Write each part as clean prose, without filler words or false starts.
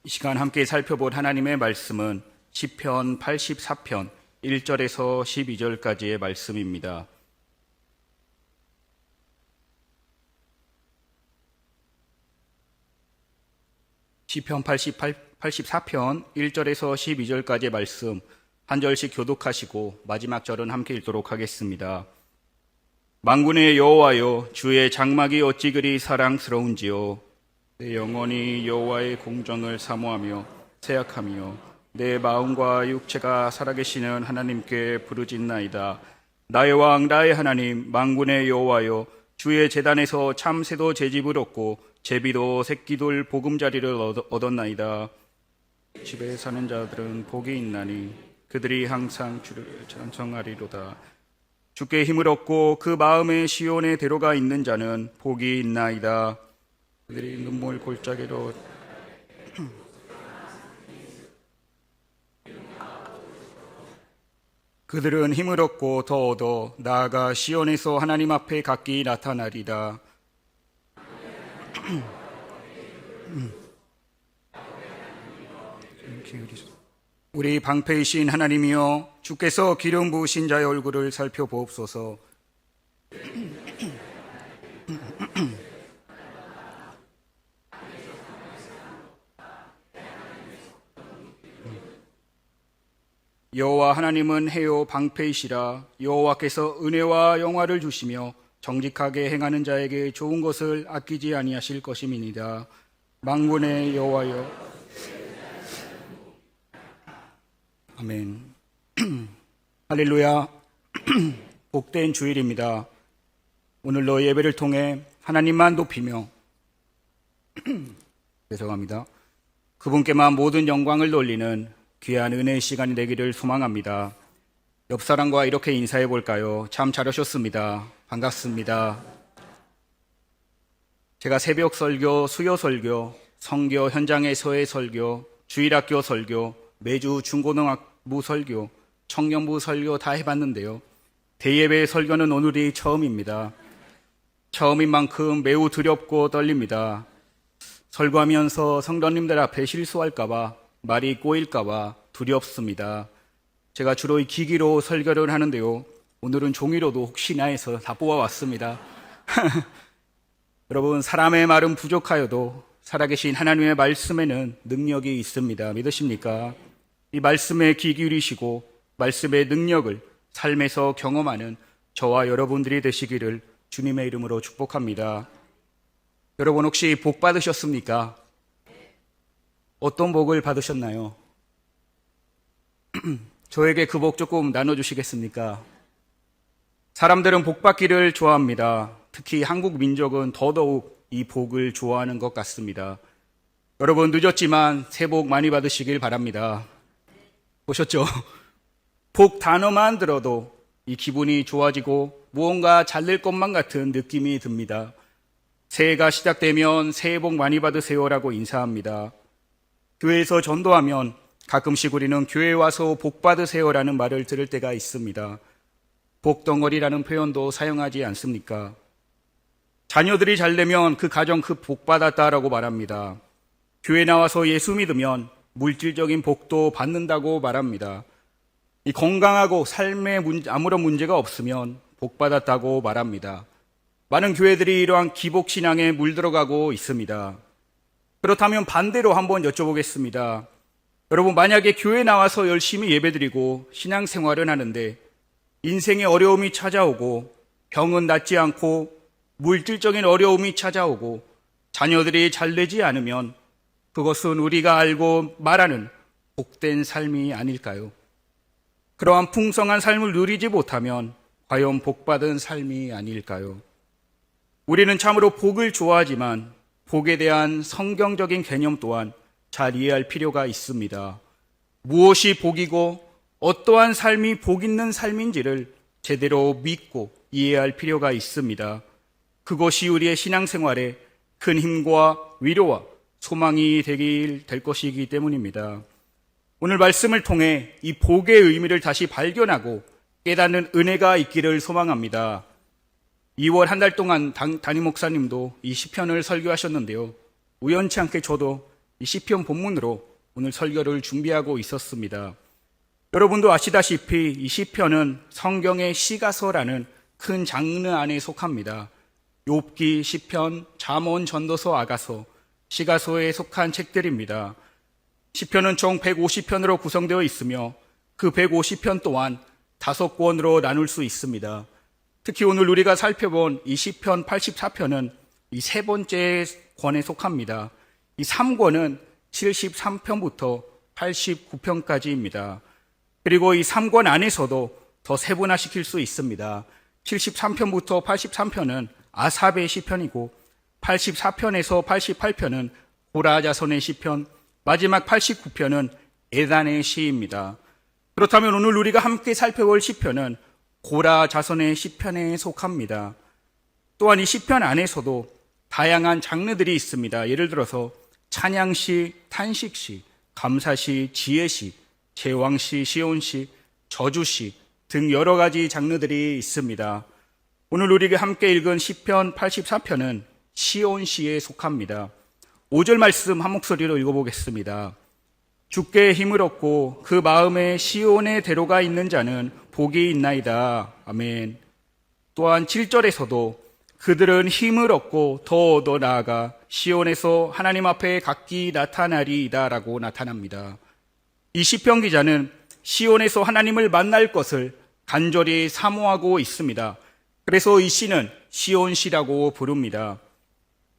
이 시간 함께 살펴볼 하나님의 말씀은 시편 84편 1절에서 12절까지의 말씀입니다. 시편 84편 1절에서 12절까지의 말씀 한 절씩 교독하시고 마지막 절은 함께 읽도록 하겠습니다. 만군의 여호와여, 주의 장막이 어찌 그리 사랑스러운지요. 내 영혼이 여호와의 공정을 사모하며 생각하며 내 마음과 육체가 살아계시는 하나님께 부르짖나이다. 나의 왕 나의 하나님 만군의 여호와여, 주의 제단에서 참새도 제 집을 얻고 제비도 새끼돌 보금자리를 얻었나이다. 집에 사는 자들은 복이 있나니 그들이 항상 주를 찬송하리로다. 주께 힘을 얻고 그 마음에 시온의 대로가 있는 자는 복이 있나이다. 그들이 눈물 골짜기로 그들은 힘을 얻고 더 얻어 나아가 시온에서 하나님 앞에 각기 나타나리다. 우리 방패이신 하나님이여, 주께서 기름 부으신 자의 얼굴을 살펴보옵소서. 여호와 하나님은 해요 방패이시라. 여호와께서 은혜와 영화를 주시며 정직하게 행하는 자에게 좋은 것을 아끼지 아니하실 것임이니이다. 만군의 여호와여. 아멘. 할렐루야. 복된 주일입니다. 오늘로 예배를 통해 하나님만 높이며 죄송합니다. 그분께만 모든 영광을 돌리는 귀한 은혜의 시간이 되기를 소망합니다. 옆 사람과 이렇게 인사해 볼까요? 참 잘 오셨습니다. 반갑습니다. 제가 새벽 설교, 수요 설교, 성교 현장에서의 설교, 주일학교 설교, 매주 중고등학부 설교, 청년부 설교 다 해봤는데요. 대예배 설교는 오늘이 처음입니다. 처음인 만큼 매우 두렵고 떨립니다. 설교하면서 성도님들 앞에 실수할까봐, 말이 꼬일까봐 두렵습니다. 제가 주로 이 기기로 설교를 하는데요. 오늘은 종이로도 혹시나 해서 다 뽑아왔습니다. 여러분, 사람의 말은 부족하여도 살아계신 하나님의 말씀에는 능력이 있습니다. 믿으십니까? 이 말씀에 귀 기울이시고 말씀의 능력을 삶에서 경험하는 저와 여러분들이 되시기를 주님의 이름으로 축복합니다. 여러분, 혹시 복 받으셨습니까? 어떤 복을 받으셨나요? 저에게 그 복 조금 나눠주시겠습니까? 사람들은 복 받기를 좋아합니다. 특히 한국 민족은 더더욱 이 복을 좋아하는 것 같습니다. 여러분, 늦었지만 새해 복 많이 받으시길 바랍니다. 보셨죠? 복 단어만 들어도 이 기분이 좋아지고 무언가 잘 될 것만 같은 느낌이 듭니다. 새해가 시작되면 새해 복 많이 받으세요라고 인사합니다. 교회에서 전도하면 가끔씩 우리는 교회에 와서 복 받으세요라는 말을 들을 때가 있습니다. 복덩어리라는 표현도 사용하지 않습니까? 자녀들이 잘 되면 그 가정 그 복 받았다라고 말합니다. 교회 나와서 예수 믿으면 물질적인 복도 받는다고 말합니다. 이 건강하고 삶에 아무런 문제가 없으면 복 받았다고 말합니다. 많은 교회들이 이러한 기복신앙에 물들어가고 있습니다. 그렇다면 반대로 한번 여쭤보겠습니다. 여러분, 만약에 교회 나와서 열심히 예배드리고 신앙생활을 하는데 인생의 어려움이 찾아오고 병은 낫지 않고 물질적인 어려움이 찾아오고 자녀들이 잘 되지 않으면 그것은 우리가 알고 말하는 복된 삶이 아닐까요? 그러한 풍성한 삶을 누리지 못하면 과연 복받은 삶이 아닐까요? 우리는 참으로 복을 좋아하지만 복에 대한 성경적인 개념 또한 잘 이해할 필요가 있습니다. 무엇이 복이고 어떠한 삶이 복 있는 삶인지를 제대로 믿고 이해할 필요가 있습니다. 그것이 우리의 신앙생활에 큰 힘과 위로와 소망이 될 것이기 때문입니다. 오늘 말씀을 통해 이 복의 의미를 다시 발견하고 깨닫는 은혜가 있기를 소망합니다. 2월 한 달 동안 담임 목사님도 이 시편을 설교하셨는데요. 우연치 않게 저도 이 시편 본문으로 오늘 설교를 준비하고 있었습니다. 여러분도 아시다시피 이 시편은 성경의 시가서라는 큰 장르 안에 속합니다. 욥기, 시편, 잠언, 전도서, 아가서, 시가서에 속한 책들입니다. 시편은 총 150편으로 구성되어 있으며 그 150편 또한 5권으로 나눌 수 있습니다. 특히 오늘 우리가 살펴본 이 시편 84편은 이 세 번째 권에 속합니다. 이 3권은 73편부터 89편까지입니다. 그리고 이 3권 안에서도 더 세분화시킬 수 있습니다. 73편부터 83편은 아삽의 시편이고 84편에서 88편은 고라 자손의 시편, 마지막 89편은 에단의 시입니다. 그렇다면 오늘 우리가 함께 살펴볼 시편은 고라 자손의 시편에 속합니다. 또한 이 시편 안에서도 다양한 장르들이 있습니다. 예를 들어서 찬양시, 탄식시, 감사시, 지혜시, 제왕시, 시온시, 저주시 등 여러 가지 장르들이 있습니다. 오늘 우리가 함께 읽은 시편 84편은 시온시에 속합니다. 5절 말씀 한 목소리로 읽어보겠습니다. 주께 힘을 얻고 그 마음에 시온의 대로가 있는 자는 복이 있나이다. 아멘. 또한 7절에서도 그들은 힘을 얻고 더 나아가 시온에서 하나님 앞에 각기 나타나리이다 라고 나타납니다. 이 시편 기자는 시온에서 하나님을 만날 것을 간절히 사모하고 있습니다. 그래서 이 시는 시온시라고 부릅니다.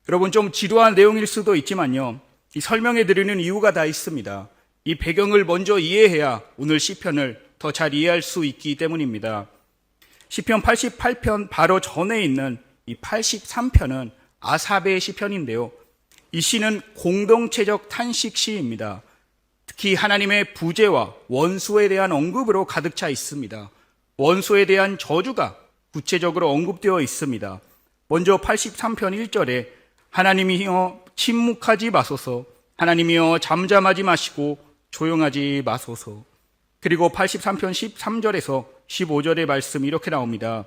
여러분, 좀 지루한 내용일 수도 있지만요, 이 설명해 드리는 이유가 다 있습니다. 이 배경을 먼저 이해해야 오늘 시편을 더 잘 이해할 수 있기 때문입니다. 시편 88편 바로 전에 있는 이 83편은 아삽의 시편인데요, 이 시는 공동체적 탄식 시입니다. 특히 하나님의 부재와 원수에 대한 언급으로 가득 차 있습니다. 원수에 대한 저주가 구체적으로 언급되어 있습니다. 먼저 83편 1절에 하나님이여 침묵하지 마소서, 하나님이여 잠잠하지 마시고 조용하지 마소서. 그리고 83편 13절에서 15절의 말씀 이렇게 나옵니다.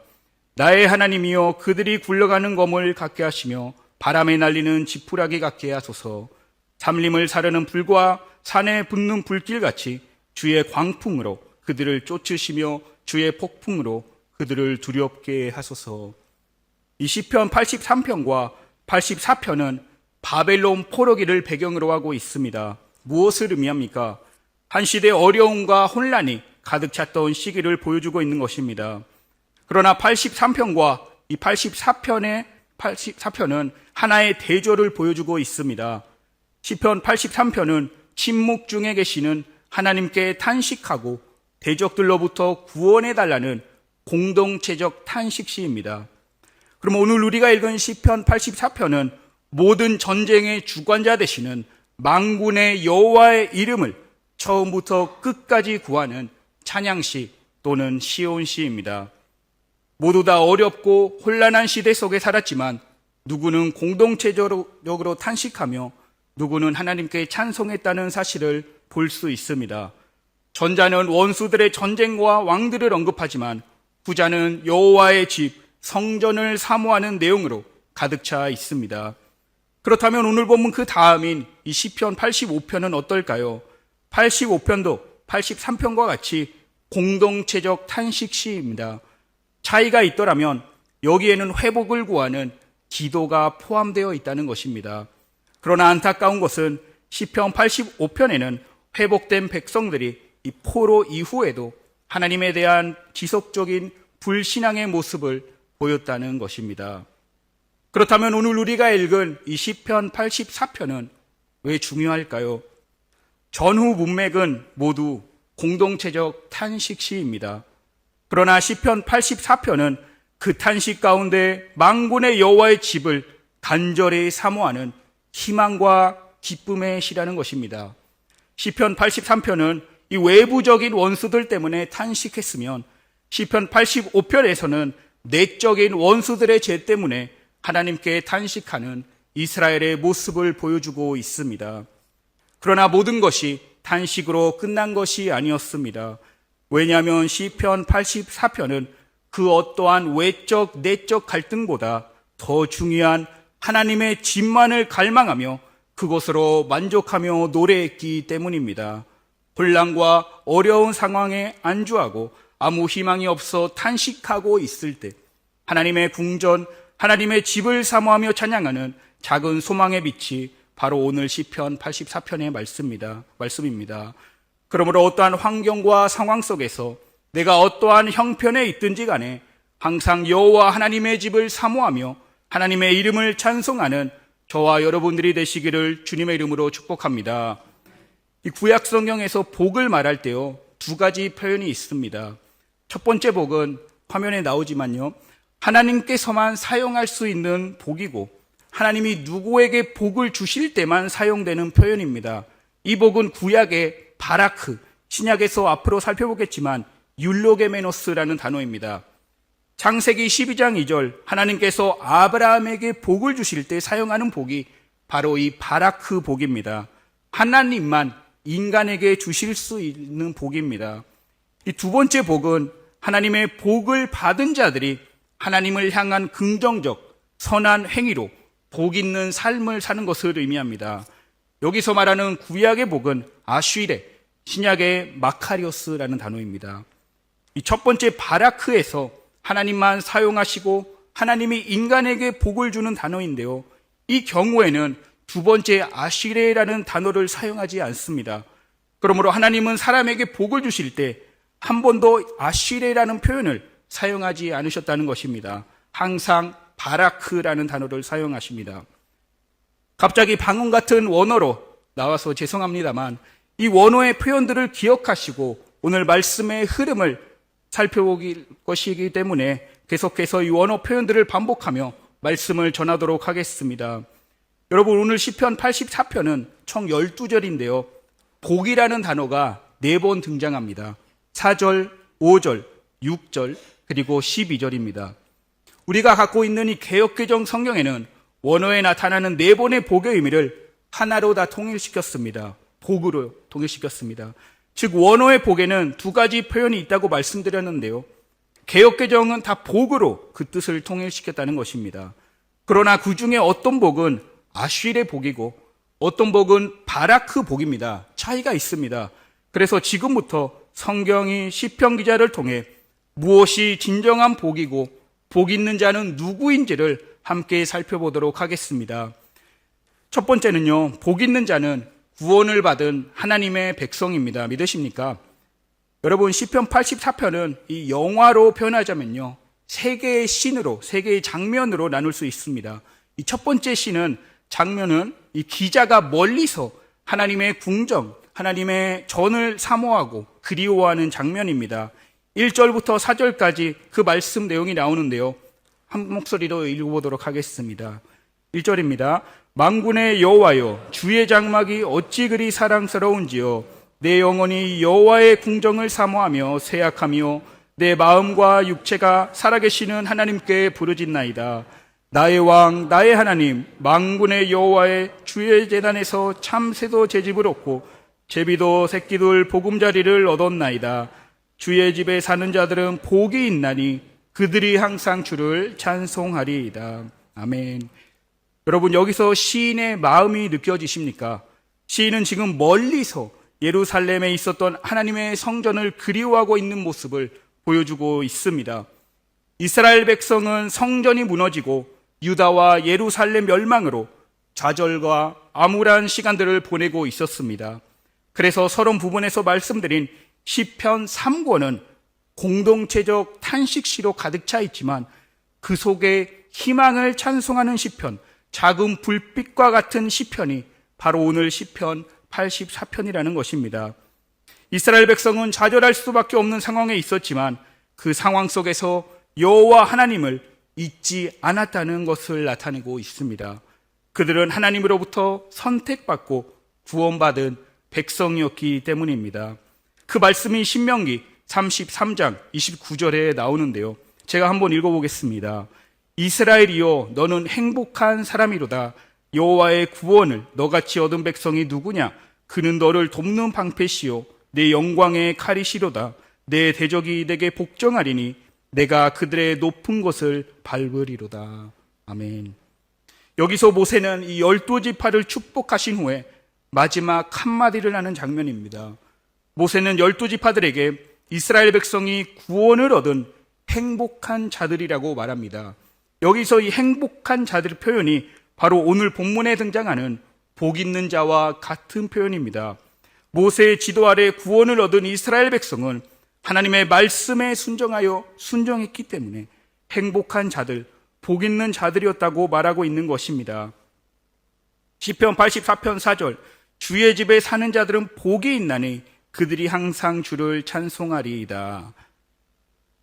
나의 하나님이여 그들이 굴러가는 검을 갖게 하시며 바람에 날리는 지푸라기 같게 하소서. 삼림을 사르는 불과 산에 붙는 불길같이 주의 광풍으로 그들을 쫓으시며 주의 폭풍으로 그들을 두렵게 하소서. 이 시편 83편과 84편은 바벨론 포로기를 배경으로 하고 있습니다. 무엇을 의미합니까? 한 시대 어려움과 혼란이 가득 찼던 시기를 보여주고 있는 것입니다. 그러나 83편과 이 84편은 하나의 대조를 보여주고 있습니다. 시편 83편은 침묵 중에 계시는 하나님께 탄식하고 대적들로부터 구원해달라는 공동체적 탄식시입니다. 그럼 오늘 우리가 읽은 시편 84편은 모든 전쟁의 주관자 되시는 만군의 여호와의 이름을 처음부터 끝까지 구하는 찬양시 또는 시온시입니다. 모두 다 어렵고 혼란한 시대 속에 살았지만 누구는 공동체적으로 탄식하며 누구는 하나님께 찬송했다는 사실을 볼 수 있습니다. 전자는 원수들의 전쟁과 왕들을 언급하지만 후자는 여호와의 집, 성전을 사모하는 내용으로 가득 차 있습니다. 그렇다면 오늘 본문 그 다음인 이 시편 85편은 어떨까요? 85편도 83편과 같이 공동체적 탄식시입니다. 차이가 있더라면 여기에는 회복을 구하는 기도가 포함되어 있다는 것입니다. 그러나 안타까운 것은 시편 85편에는 회복된 백성들이 이 포로 이후에도 하나님에 대한 지속적인 불신앙의 모습을 보였다는 것입니다. 그렇다면 오늘 우리가 읽은 이 시편 84편은 왜 중요할까요? 전후 문맥은 모두 공동체적 탄식시입니다. 그러나 시편 84편은 그 탄식 가운데 만군의 여호와의 집을 간절히 사모하는 희망과 기쁨의 시라는 것입니다. 시편 83편은 이 외부적인 원수들 때문에 탄식했으면 시편 85편에서는 내적인 원수들의 죄 때문에 하나님께 탄식하는 이스라엘의 모습을 보여주고 있습니다. 그러나 모든 것이 탄식으로 끝난 것이 아니었습니다. 왜냐하면 시편 84편은 그 어떠한 외적, 내적 갈등보다 더 중요한 하나님의 집만을 갈망하며 그것으로 만족하며 노래했기 때문입니다. 혼란과 어려운 상황에 안주하고 아무 희망이 없어 탄식하고 있을 때 하나님의 궁전, 하나님의 집을 사모하며 찬양하는 작은 소망의 빛이 바로 오늘 시편 84편의 말씀입니다. 그러므로 어떠한 환경과 상황 속에서 내가 어떠한 형편에 있든지 간에 항상 여호와 하나님의 집을 사모하며 하나님의 이름을 찬송하는 저와 여러분들이 되시기를 주님의 이름으로 축복합니다. 이 구약 성경에서 복을 말할 때요, 두 가지 표현이 있습니다. 첫 번째 복은 화면에 나오지만요, 하나님께서만 사용할 수 있는 복이고 하나님이 누구에게 복을 주실 때만 사용되는 표현입니다. 이 복은 구약의 바라크, 신약에서 앞으로 살펴보겠지만 율로게메노스라는 단어입니다. 창세기 12장 2절, 하나님께서 아브라함에게 복을 주실 때 사용하는 복이 바로 이 바라크 복입니다. 하나님만 인간에게 주실 수 있는 복입니다. 이 두 번째 복은 하나님의 복을 받은 자들이 하나님을 향한 긍정적, 선한 행위로 복 있는 삶을 사는 것을 의미합니다. 여기서 말하는 구약의 복은 아쉬레, 신약의 마카리오스라는 단어입니다. 이 첫 번째 바라크에서 하나님만 사용하시고 하나님이 인간에게 복을 주는 단어인데요, 이 경우에는 두 번째 아쉬레라는 단어를 사용하지 않습니다. 그러므로 하나님은 사람에게 복을 주실 때 한 번도 아쉬레라는 표현을 사용하지 않으셨다는 것입니다. 항상 바라크라는 단어를 사용하십니다. 갑자기 방언 같은 원어로 나와서 죄송합니다만 이 원어의 표현들을 기억하시고 오늘 말씀의 흐름을 살펴볼 것이기 때문에 계속해서 이 원어 표현들을 반복하며 말씀을 전하도록 하겠습니다. 여러분, 오늘 시편 84편은 총 12절인데요. 복이라는 단어가 4번 등장합니다. 4절, 5절, 6절, 그리고 12절입니다. 우리가 갖고 있는 이 개역개정 성경에는 원어에 나타나는 4번의 복의 의미를 하나로 다 통일시켰습니다. 복으로 통일시켰습니다. 즉 원어의 복에는 두 가지 표현이 있다고 말씀드렸는데요, 개역개정은 다 복으로 그 뜻을 통일시켰다는 것입니다. 그러나 그 중에 어떤 복은 아쉬레 복이고 어떤 복은 바라크 복입니다. 차이가 있습니다. 그래서 지금부터 성경이 시편 기자를 통해 무엇이 진정한 복이고 복 있는 자는 누구인지를 함께 살펴보도록 하겠습니다. 첫 번째는요, 복 있는 자는 구원을 받은 하나님의 백성입니다. 믿으십니까? 여러분, 시편 84편은 이 영화로 표현하자면요, 세 개의 씬으로, 세 개의 장면으로 나눌 수 있습니다. 이 첫 번째 씬은, 장면은 이 기자가 멀리서 하나님의 궁정, 하나님의 전을 사모하고 그리워하는 장면입니다. 1절부터 4절까지 그 말씀 내용이 나오는데요, 한 목소리로 읽어보도록 하겠습니다. 1절입니다. 만군의 여호와여, 주의 장막이 어찌 그리 사랑스러운지요. 내 영혼이 여호와의 궁정을 사모하며 세약하며 내 마음과 육체가 살아계시는 하나님께 부르짖나이다. 나의 왕, 나의 하나님, 만군의 여호와의 주의 제단에서 참새도 제 집을 얻고 제비도 새끼들 보금자리를 얻었나이다. 주의 집에 사는 자들은 복이 있나니 그들이 항상 주를 찬송하리이다. 아멘. 여러분, 여기서 시인의 마음이 느껴지십니까? 시인은 지금 멀리서 예루살렘에 있었던 하나님의 성전을 그리워하고 있는 모습을 보여주고 있습니다. 이스라엘 백성은 성전이 무너지고 유다와 예루살렘 멸망으로 좌절과 암울한 시간들을 보내고 있었습니다. 그래서 서론 부분에서 말씀드린 시편 3권은 공동체적 탄식시로 가득 차 있지만 그 속에 희망을 찬송하는 시편, 작은 불빛과 같은 시편이 바로 오늘 시편 84편이라는 것입니다. 이스라엘 백성은 좌절할 수밖에 없는 상황에 있었지만 그 상황 속에서 여호와 하나님을 잊지 않았다는 것을 나타내고 있습니다. 그들은 하나님으로부터 선택받고 구원받은 백성이었기 때문입니다. 그 말씀이 신명기 33장 29절에 나오는데요, 제가 한번 읽어보겠습니다. 이스라엘이여, 너는 행복한 사람이로다. 여호와의 구원을 너같이 얻은 백성이 누구냐? 그는 너를 돕는 방패시요 내 영광의 칼이시로다. 내 대적이 내게 복종하리니 내가 그들의 높은 곳을 밟으리로다. 아멘. 여기서 모세는 이 12지파를 축복하신 후에 마지막 한마디를 하는 장면입니다. 모세는 12지파들에게 이스라엘 백성이 구원을 얻은 행복한 자들이라고 말합니다. 여기서 이 행복한 자들 표현이 바로 오늘 본문에 등장하는 복 있는 자와 같은 표현입니다. 모세의 지도 아래 구원을 얻은 이스라엘 백성은 하나님의 말씀에 순종했기 때문에 행복한 자들, 복 있는 자들이었다고 말하고 있는 것입니다. 시편 84편 4절, 주의 집에 사는 자들은 복이 있나니 그들이 항상 주를 찬송하리이다.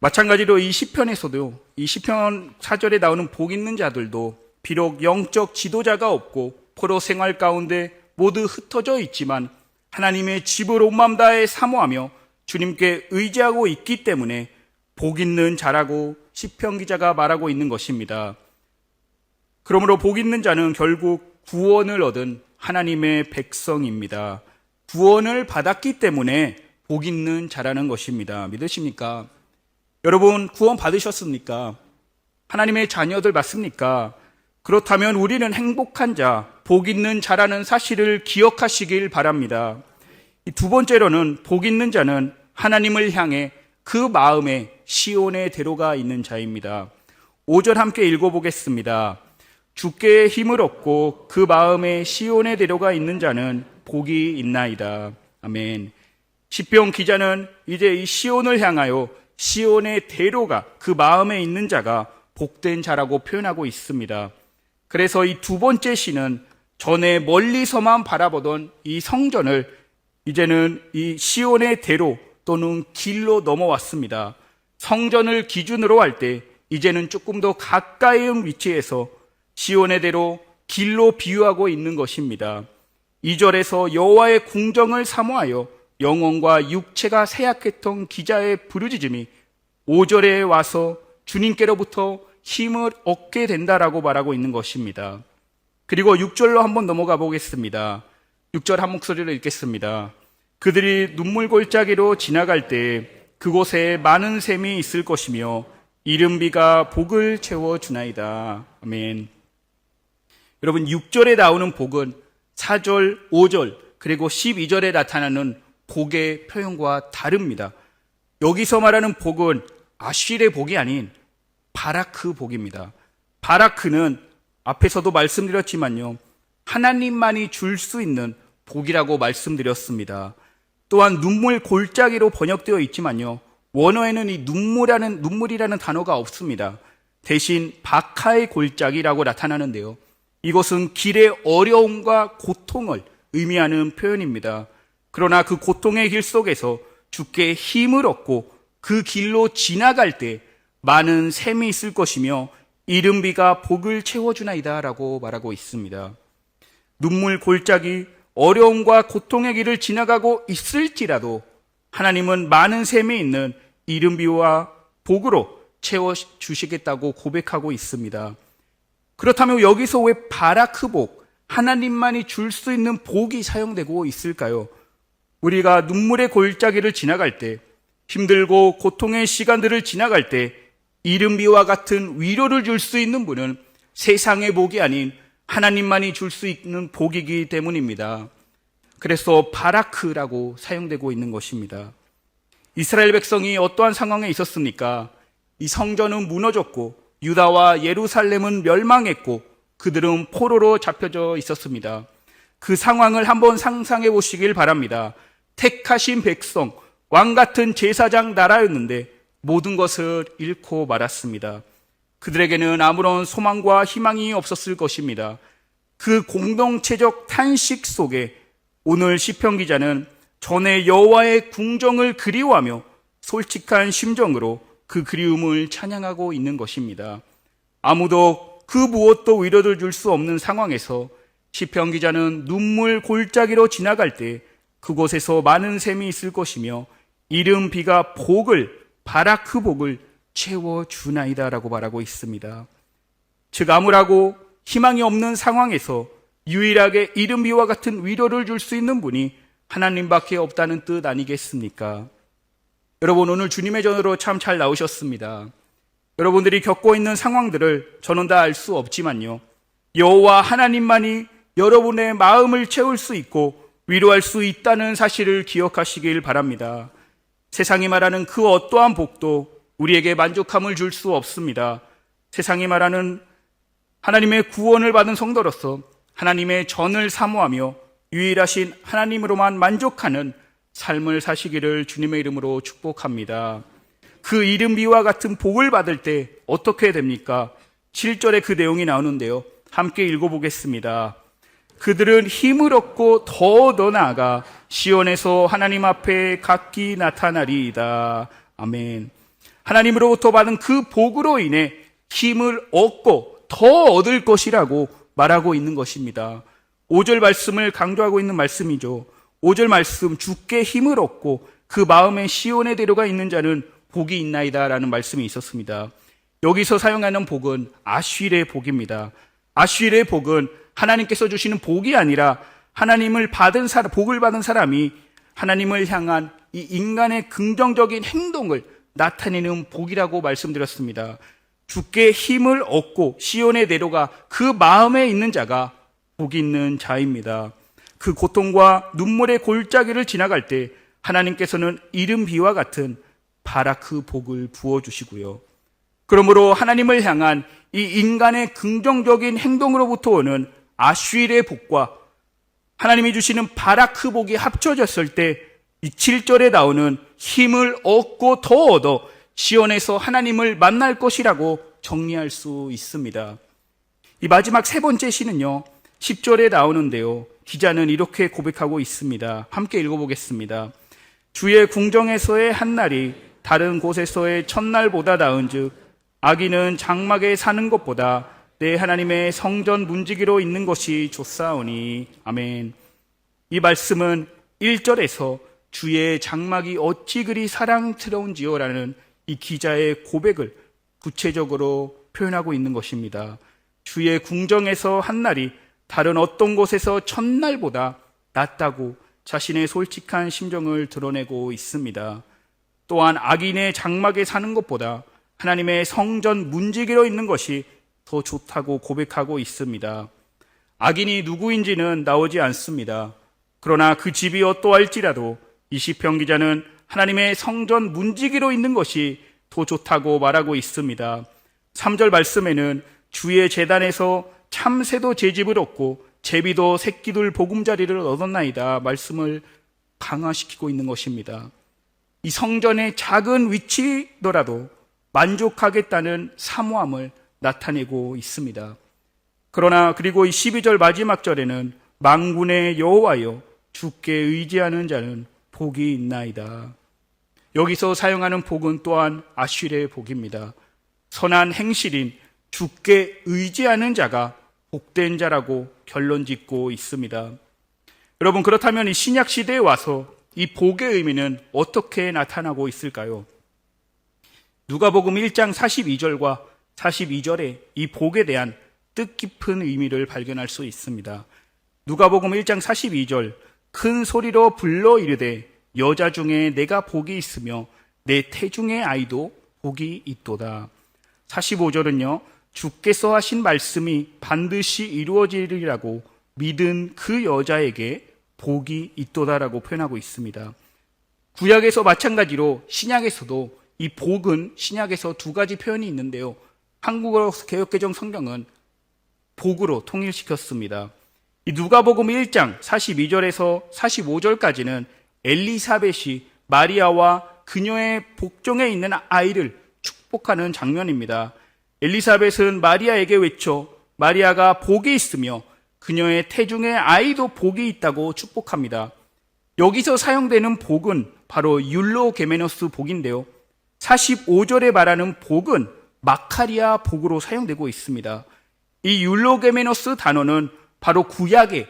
마찬가지로 이 시편에서도 이 시편 4절에 나오는 복 있는 자들도 비록 영적 지도자가 없고 포로 생활 가운데 모두 흩어져 있지만 하나님의 집을 온 마음 다해 사모하며 주님께 의지하고 있기 때문에 복 있는 자라고 시편 기자가 말하고 있는 것입니다. 그러므로 복 있는 자는 결국 구원을 얻은 하나님의 백성입니다. 구원을 받았기 때문에 복 있는 자라는 것입니다. 믿으십니까? 여러분, 구원 받으셨습니까? 하나님의 자녀들 맞습니까? 그렇다면 우리는 행복한 자, 복 있는 자라는 사실을 기억하시길 바랍니다. 두 번째로는 복 있는 자는 하나님을 향해 그 마음에 시온의 대로가 있는 자입니다. 5절 함께 읽어보겠습니다. 주께 힘을 얻고 그 마음에 시온의 대로가 있는 자는 복이 있나이다. 아멘. 시편 기자는 이제 이 시온을 향하여 시온의 대로가 그 마음에 있는 자가 복된 자라고 표현하고 있습니다. 그래서 이 두 번째 시는 전에 멀리서만 바라보던 이 성전을 이제는 이 시온의 대로 또는 길로 넘어왔습니다. 성전을 기준으로 할 때 이제는 조금 더 가까이 온 위치에서 시온의 대로 길로 비유하고 있는 것입니다. 2절에서 여호와의 궁정을 사모하여 영혼과 육체가 쇠약했던 기자의 부르짖음이 5절에 와서 주님께로부터 힘을 얻게 된다라고 말하고 있는 것입니다. 그리고 6절로 한번 넘어가 보겠습니다. 6절 한 목소리로 읽겠습니다. 그들이 눈물 골짜기로 지나갈 때 그곳에 많은 샘이 있을 것이며 이른 비가 복을 채워주나이다. 아멘. 여러분, 6절에 나오는 복은 4절, 5절, 그리고 12절에 나타나는 복의 표현과 다릅니다. 여기서 말하는 복은 아실의 복이 아닌 바라크 복입니다. 바라크는 앞에서도 말씀드렸지만요, 하나님만이 줄 수 있는 복이라고 말씀드렸습니다. 또한 눈물 골짜기로 번역되어 있지만요, 원어에는 이 눈물이라는 단어가 없습니다. 대신 바카의 골짜기라고 나타나는데요, 이것은 길의 어려움과 고통을 의미하는 표현입니다. 그러나 그 고통의 길 속에서 주께 힘을 얻고 그 길로 지나갈 때 많은 샘이 있을 것이며 이른 비가 복을 채워주나이다 라고 말하고 있습니다. 눈물 골짜기, 어려움과 고통의 길을 지나가고 있을지라도 하나님은 많은 샘이 있는 이른 비와 복으로 채워주시겠다고 고백하고 있습니다. 그렇다면 여기서 왜 바라크 복, 하나님만이 줄 수 있는 복이 사용되고 있을까요? 우리가 눈물의 골짜기를 지나갈 때, 힘들고 고통의 시간들을 지나갈 때 이른 비와 같은 위로를 줄 수 있는 분은 세상의 복이 아닌 하나님만이 줄 수 있는 복이기 때문입니다. 그래서 바라크라고 사용되고 있는 것입니다. 이스라엘 백성이 어떠한 상황에 있었습니까? 이 성전은 무너졌고 유다와 예루살렘은 멸망했고 그들은 포로로 잡혀져 있었습니다. 그 상황을 한번 상상해 보시길 바랍니다. 택하신 백성, 왕 같은 제사장 나라였는데 모든 것을 잃고 말았습니다. 그들에게는 아무런 소망과 희망이 없었을 것입니다. 그 공동체적 탄식 속에 오늘 시편 기자는 전에 여호와의 궁정을 그리워하며 솔직한 심정으로 그 그리움을 찬양하고 있는 것입니다. 아무도 그 무엇도 위로를 줄 수 없는 상황에서 시편 기자는 눈물 골짜기로 지나갈 때 그곳에서 많은 샘이 있을 것이며 이른 비가 바라크 복을 채워주나이다라고 말하고 있습니다. 즉 암울하고 희망이 없는 상황에서 유일하게 이른 비와 같은 위로를 줄 수 있는 분이 하나님밖에 없다는 뜻 아니겠습니까? 여러분, 오늘 주님의 전으로 참 잘 나오셨습니다. 여러분들이 겪고 있는 상황들을 저는 다 알 수 없지만요, 여호와 하나님만이 여러분의 마음을 채울 수 있고 위로할 수 있다는 사실을 기억하시길 바랍니다. 세상이 말하는 그 어떠한 복도 우리에게 만족함을 줄 수 없습니다. 세상이 말하는 하나님의 구원을 받은 성도로서 하나님의 전을 사모하며 유일하신 하나님으로만 만족하는 삶을 사시기를 주님의 이름으로 축복합니다. 그 이른비와 같은 복을 받을 때 어떻게 됩니까? 7절에 그 내용이 나오는데요. 함께 읽어보겠습니다. 그들은 힘을 얻고 더 나아가 시온에서 하나님 앞에 각기 나타나리이다. 아멘. 하나님으로부터 받은 그 복으로 인해 힘을 얻고 더 얻을 것이라고 말하고 있는 것입니다. 5절 말씀을 강조하고 있는 말씀이죠. 5절 말씀, 주께 힘을 얻고 그 마음에 시온의 대로가 있는 자는 복이 있나이다 라는 말씀이 있었습니다. 여기서 사용하는 복은 아쉬르의 복입니다. 아쉬르의 복은 하나님께서 주시는 복이 아니라 하나님을 받은 사람, 복을 받은 사람이 하나님을 향한 이 인간의 긍정적인 행동을 나타내는 복이라고 말씀드렸습니다. 주께 힘을 얻고 시온의 대로가 그 마음에 있는 자가 복이 있는 자입니다. 그 고통과 눈물의 골짜기를 지나갈 때 하나님께서는 이른 비와 같은 바라크 복을 부어주시고요. 그러므로 하나님을 향한 이 인간의 긍정적인 행동으로부터 오는 아쉬르의 복과 하나님이 주시는 바라크 복이 합쳐졌을 때 이 7절에 나오는 힘을 얻고 더 얻어 시온에서 하나님을 만날 것이라고 정리할 수 있습니다. 이 마지막 세 번째 시는요, 10절에 나오는데요. 기자는 이렇게 고백하고 있습니다. 함께 읽어보겠습니다. 주의 궁정에서의 한날이 다른 곳에서의 첫날보다 나은즉 악인은 장막에 사는 것보다 내 하나님의 성전 문지기로 있는 것이 좋사오니. 아멘. 이 말씀은 1절에서 주의 장막이 어찌 그리 사랑스러운지요 라는 이 기자의 고백을 구체적으로 표현하고 있는 것입니다. 주의 궁정에서 한날이 다른 어떤 곳에서 첫날보다 낫다고 자신의 솔직한 심정을 드러내고 있습니다. 또한 악인의 장막에 사는 것보다 하나님의 성전 문지기로 있는 것이 더 좋다고 고백하고 있습니다. 악인이 누구인지는 나오지 않습니다. 그러나 그 집이 어떠할지라도 이 시편 기자는 하나님의 성전 문지기로 있는 것이 더 좋다고 말하고 있습니다. 3절 말씀에는 주의 제단에서 참새도 제 집을 얻고 제비도 새끼들 보금자리를 얻었나이다 말씀을 강화시키고 있는 것입니다. 이 성전의 작은 위치더라도 만족하겠다는 사모함을 나타내고 있습니다. 그러나 그리고 이 12절 마지막 절에는 만군의 여호와여 주께 의지하는 자는 복이 있나이다. 여기서 사용하는 복은 또한 아쉬르의 복입니다. 선한 행실인 주께 의지하는 자가 복된 자라고 결론 짓고 있습니다. 여러분, 그렇다면 이 신약 시대에 와서 이 복의 의미는 어떻게 나타나고 있을까요? 누가복음 1장 42절과 42절에 이 복에 대한 뜻깊은 의미를 발견할 수 있습니다. 누가복음 1장 42절, 큰 소리로 불러 이르되 여자 중에 내가 복이 있으며 내 태중의 아이도 복이 있도다. 45절은요, 주께서 하신 말씀이 반드시 이루어지리라고 믿은 그 여자에게 복이 있도다라고 표현하고 있습니다. 구약에서 마찬가지로 신약에서도 이 복은 신약에서 두 가지 표현이 있는데요. 한국어 개역개정 성경은 복으로 통일시켰습니다. 이 누가복음 1장 42절에서 45절까지는 엘리사벳이 마리아와 그녀의 복종에 있는 아이를 축복하는 장면입니다. 엘리사벳은 마리아에게 외쳐 마리아가 복이 있으며 그녀의 태중의 아이도 복이 있다고 축복합니다. 여기서 사용되는 복은 바로 율로게메노스 복인데요. 45절에 말하는 복은 마카리아 복으로 사용되고 있습니다. 이 율로게메노스 단어는 바로 구약의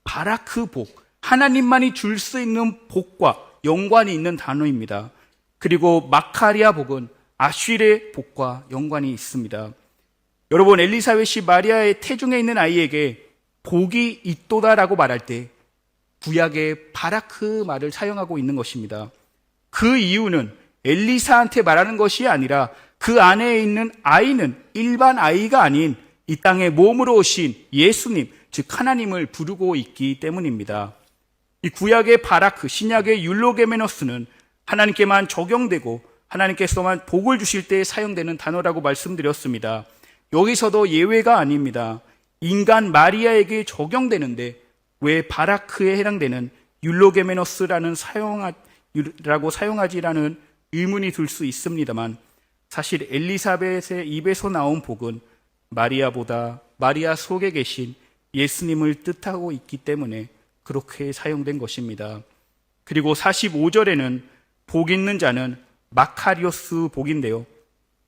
바라크 복, 하나님만이 줄 수 있는 복과 연관이 있는 단어입니다. 그리고 마카리아 복은 아쉬르의 복과 연관이 있습니다. 여러분, 엘리사벳이 마리아의 태중에 있는 아이에게 복이 있도다라고 말할 때 구약의 바라크 말을 사용하고 있는 것입니다. 그 이유는 엘리사한테 말하는 것이 아니라 그 안에 있는 아이는 일반 아이가 아닌 이 땅에 몸으로 오신 예수님, 즉 하나님을 부르고 있기 때문입니다. 이 구약의 바라크, 신약의 율로게메노스는 하나님께만 적용되고 하나님께서만 복을 주실 때 사용되는 단어라고 말씀드렸습니다. 여기서도 예외가 아닙니다. 인간 마리아에게 적용되는데 왜 바라크에 해당되는 율로게메노스라는 라고 사용하지라는 의문이 들 수 있습니다만, 사실 엘리사벳의 입에서 나온 복은 마리아 속에 계신 예수님을 뜻하고 있기 때문에 그렇게 사용된 것입니다. 그리고 45절에는 복 있는 자는 마카리오스 복인데요,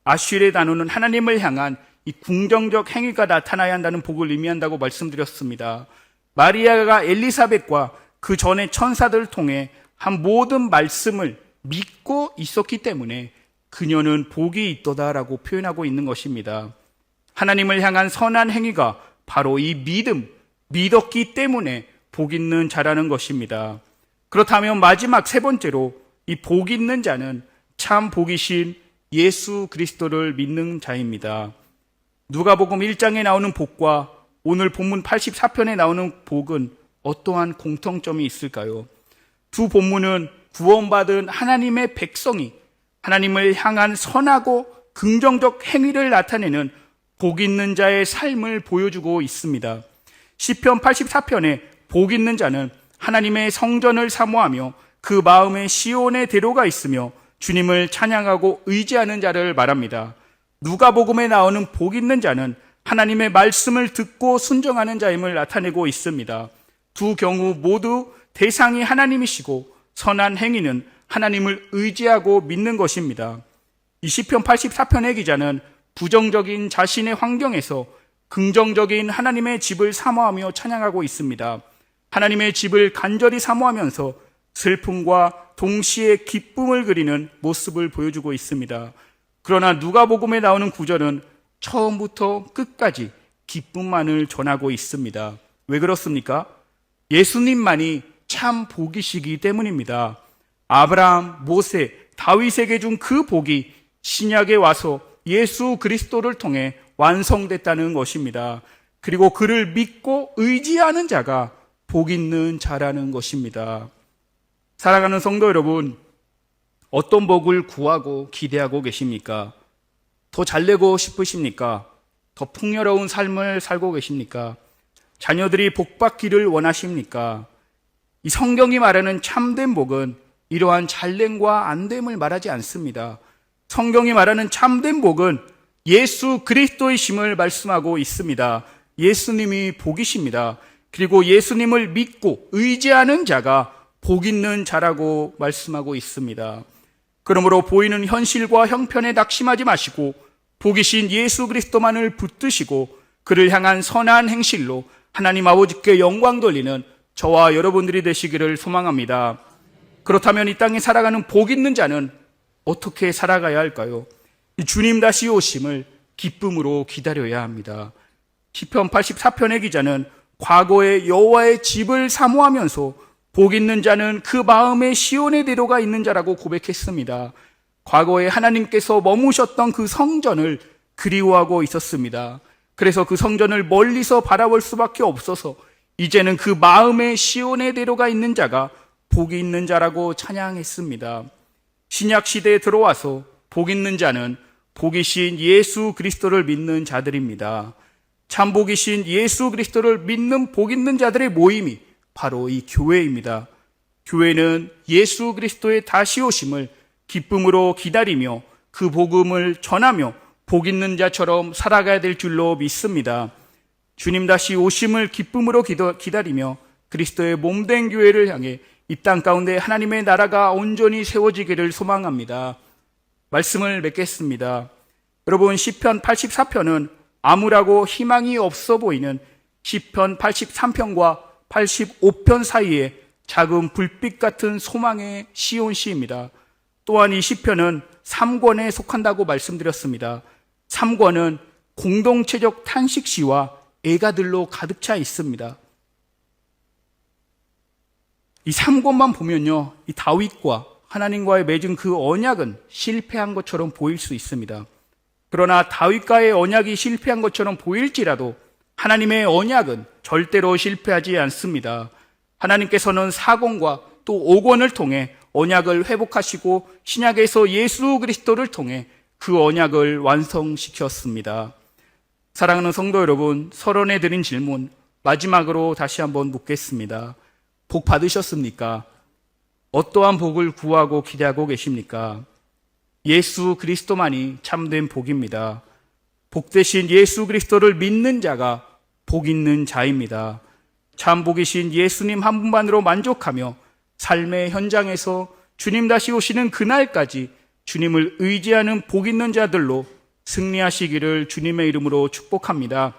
아슈르의 단어는 하나님을 향한 이 궁정적 행위가 나타나야 한다는 복을 의미한다고 말씀드렸습니다. 마리아가 엘리사벳과 그 전에 천사들을 통해 한 모든 말씀을 믿고 있었기 때문에 그녀는 복이 있도다라고 표현하고 있는 것입니다. 하나님을 향한 선한 행위가 바로 이 믿었기 때문에 복 있는 자라는 것입니다. 그렇다면 마지막 세 번째로 이 복 있는 자는 참 복이신 예수 그리스도를 믿는 자입니다. 누가복음 1장에 나오는 복과 오늘 본문 84편에 나오는 복은 어떠한 공통점이 있을까요? 두 본문은 구원받은 하나님의 백성이 하나님을 향한 선하고 긍정적 행위를 나타내는 복 있는 자의 삶을 보여주고 있습니다. 시편 84편에 복 있는 자는 하나님의 성전을 사모하며 그 마음에 시온의 대로가 있으며 주님을 찬양하고 의지하는 자를 말합니다. 누가복음에 나오는 복 있는 자는 하나님의 말씀을 듣고 순종하는 자임을 나타내고 있습니다. 두 경우 모두 대상이 하나님이시고 선한 행위는 하나님을 의지하고 믿는 것입니다. 이 시편 84편의 기자는 부정적인 자신의 환경에서 긍정적인 하나님의 집을 사모하며 찬양하고 있습니다. 하나님의 집을 간절히 사모하면서 슬픔과 동시에 기쁨을 그리는 모습을 보여주고 있습니다. 그러나 누가복음에 나오는 구절은 처음부터 끝까지 기쁨만을 전하고 있습니다. 왜 그렇습니까? 예수님만이 참 복이시기 때문입니다. 아브라함, 모세, 다윗에게 준 그 복이 신약에 와서 예수 그리스도를 통해 완성됐다는 것입니다. 그리고 그를 믿고 의지하는 자가 복 있는 자라는 것입니다. 사랑하는 성도 여러분, 어떤 복을 구하고 기대하고 계십니까? 더 잘되고 싶으십니까? 더 풍요로운 삶을 살고 계십니까? 자녀들이 복받기를 원하십니까? 이 성경이 말하는 참된 복은 이러한 잘됨과 안됨을 말하지 않습니다. 성경이 말하는 참된 복은 예수 그리스도이심을 말씀하고 있습니다. 예수님이 복이십니다. 그리고 예수님을 믿고 의지하는 자가 복 있는 자라고 말씀하고 있습니다. 그러므로 보이는 현실과 형편에 낙심하지 마시고 복이신 예수 그리스도만을 붙드시고 그를 향한 선한 행실로 하나님 아버지께 영광 돌리는 저와 여러분들이 되시기를 소망합니다. 그렇다면 이 땅에 살아가는 복 있는 자는 어떻게 살아가야 할까요? 주님 다시 오심을 기쁨으로 기다려야 합니다. 시편 84편의 기자는 과거에 여호와의 집을 사모하면서 복 있는 자는 그 마음에 시온의 대로가 있는 자라고 고백했습니다. 과거에 하나님께서 머무셨던 그 성전을 그리워하고 있었습니다. 그래서 그 성전을 멀리서 바라볼 수밖에 없어서 이제는 그 마음에 시온의 대로가 있는 자가 복이 있는 자라고 찬양했습니다. 신약 시대에 들어와서 복 있는 자는 복이신 예수 그리스도를 믿는 자들입니다. 참 복이신 예수 그리스도를 믿는 복 있는 자들의 모임이 바로 이 교회입니다. 교회는 예수 그리스도의 다시 오심을 기쁨으로 기다리며 그 복음을 전하며 복 있는 자처럼 살아가야 될 줄로 믿습니다. 주님 다시 오심을 기쁨으로 기다리며 그리스도의 몸된 교회를 향해 이 땅 가운데 하나님의 나라가 온전히 세워지기를 소망합니다. 말씀을 맺겠습니다. 여러분, 시편 84편은 암울하고 희망이 없어 보이는 시편 83편과 85편 사이에 작은 불빛 같은 소망의 시온시입니다. 또한 이 시편은 3권에 속한다고 말씀드렸습니다. 3권은 공동체적 탄식시와 애가들로 가득 차 있습니다. 이 3권만 보면요, 이 다윗과 하나님과의 맺은 그 언약은 실패한 것처럼 보일 수 있습니다. 그러나 다윗과의 언약이 실패한 것처럼 보일지라도 하나님의 언약은 절대로 실패하지 않습니다. 하나님께서는 사건과 또 오건을 통해 언약을 회복하시고 신약에서 예수 그리스도를 통해 그 언약을 완성시켰습니다. 사랑하는 성도 여러분, 서론에 드린 질문 마지막으로 다시 한번 묻겠습니다. 복 받으셨습니까? 어떠한 복을 구하고 기대하고 계십니까? 예수 그리스도만이 참된 복입니다. 복 대신 예수 그리스도를 믿는 자가 복 있는 자입니다. 참 복이신 예수님 한 분만으로 만족하며 삶의 현장에서 주님 다시 오시는 그날까지 주님을 의지하는 복 있는 자들로 승리하시기를 주님의 이름으로 축복합니다.